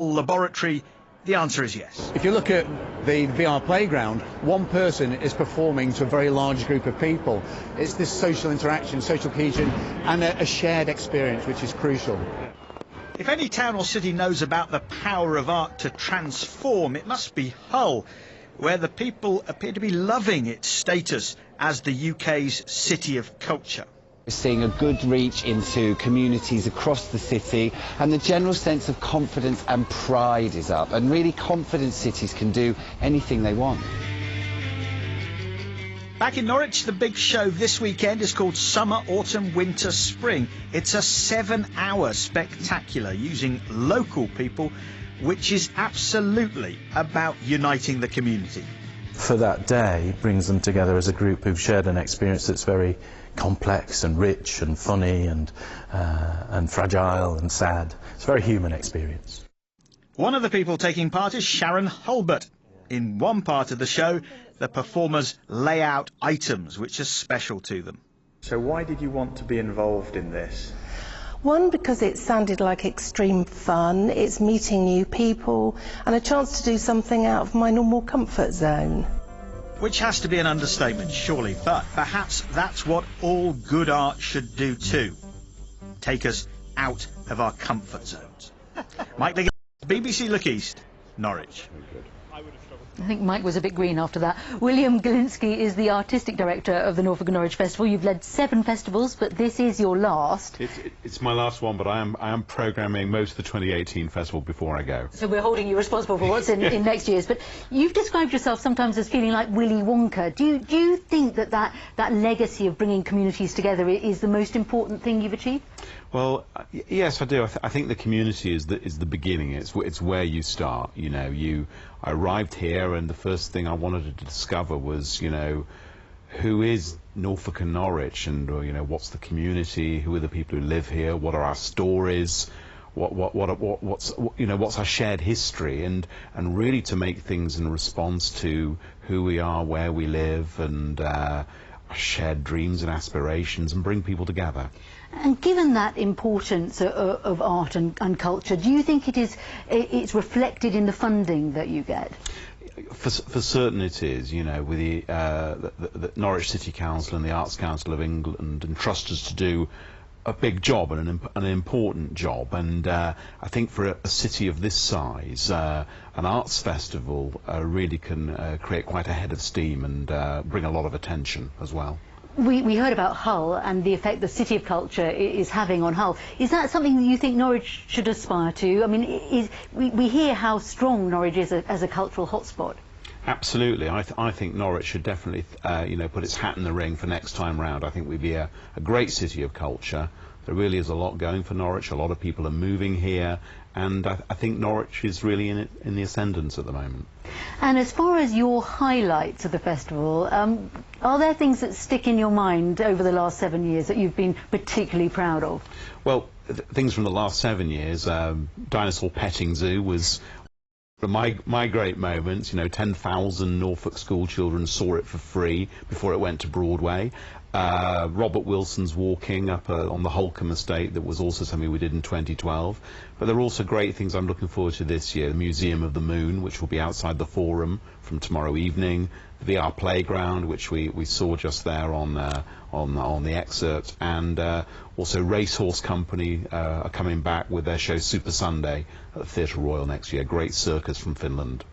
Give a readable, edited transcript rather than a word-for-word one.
laboratory? The answer is yes. If you look at the VR playground, one person is performing to a very large group of people. It's this social interaction, social cohesion, and a shared experience, which is crucial. If any town or city knows about the power of art to transform, it must be Hull, where the people appear to be loving its status as the UK's City of Culture. We're seeing a good reach into communities across the city, and the general sense of confidence and pride is up, and really confident cities can do anything they want. Back in Norwich, the big show this weekend is called Summer, Autumn, Winter, Spring. It's a 7-hour spectacular using local people, which is absolutely about uniting the community. For that day, brings them together as a group who've shared an experience that's very complex and rich and funny and fragile and sad. It's a very human experience. One of the people taking part is Sharon Hulbert. In one part of the show, the performers lay out items which are special to them. So why did you want to be involved in this? One, because it sounded like extreme fun, it's meeting new people, and a chance to do something out of my normal comfort zone. Which has to be an understatement, surely, but perhaps that's what all good art should do too. Take us out of our comfort zones. Mike Liggins, BBC Look East, Norwich. I think Mike was a bit green after that. William Galinsky is the artistic director of the Norfolk and Norwich Festival. You've led 7 festivals, but this is your last. It's my last one, but I am programming most of the 2018 festival before I go. So we're holding you responsible for what's in next year's. But you've described yourself sometimes as feeling like Willy Wonka. Do you think that legacy of bringing communities together is the most important thing you've achieved? Well, yes, I do. I think the community is the beginning. It's where you start. You know, I arrived here, and the first thing I wanted to discover was, you know, who is Norfolk and Norwich, and you know, what's the community? Who are the people who live here? What are our stories? What's our shared history? And really to make things in response to who we are, where we live, and our shared dreams and aspirations, and bring people together. And given that importance of art and culture, do you think it's reflected in the funding that you get? For certain it is. You know, with the Norwich City Council and the Arts Council of England entrust us to do a big job and an important job, and I think for a city of this size, an arts festival really can create quite a head of steam and bring a lot of attention as well. We heard about Hull and the effect the City of Culture is having on Hull. Is that something that you think Norwich should aspire to? I mean, we hear how strong Norwich is as a cultural hotspot. Absolutely. I think Norwich should definitely put its hat in the ring for next time round. I think we'd be a great city of culture. There really is a lot going for Norwich. A lot of people are moving here, and I think Norwich is really in the ascendance at the moment. And as far as your highlights of the festival, are there things that stick in your mind over the last 7 years that you've been particularly proud of? Well, things from the last 7 years, Dinosaur Petting Zoo was my great moments. You know, 10,000 Norfolk school children saw it for free before it went to Broadway. Robert Wilson's Walking up on the Holcombe estate, that was also something we did in 2012. But there are also great things I'm looking forward to this year. The Museum of the Moon, which will be outside the Forum from tomorrow evening. The VR Playground, which we saw just there on the excerpt. And also Racehorse Company are coming back with their show Super Sunday at the Theatre Royal next year. Great circus from Finland.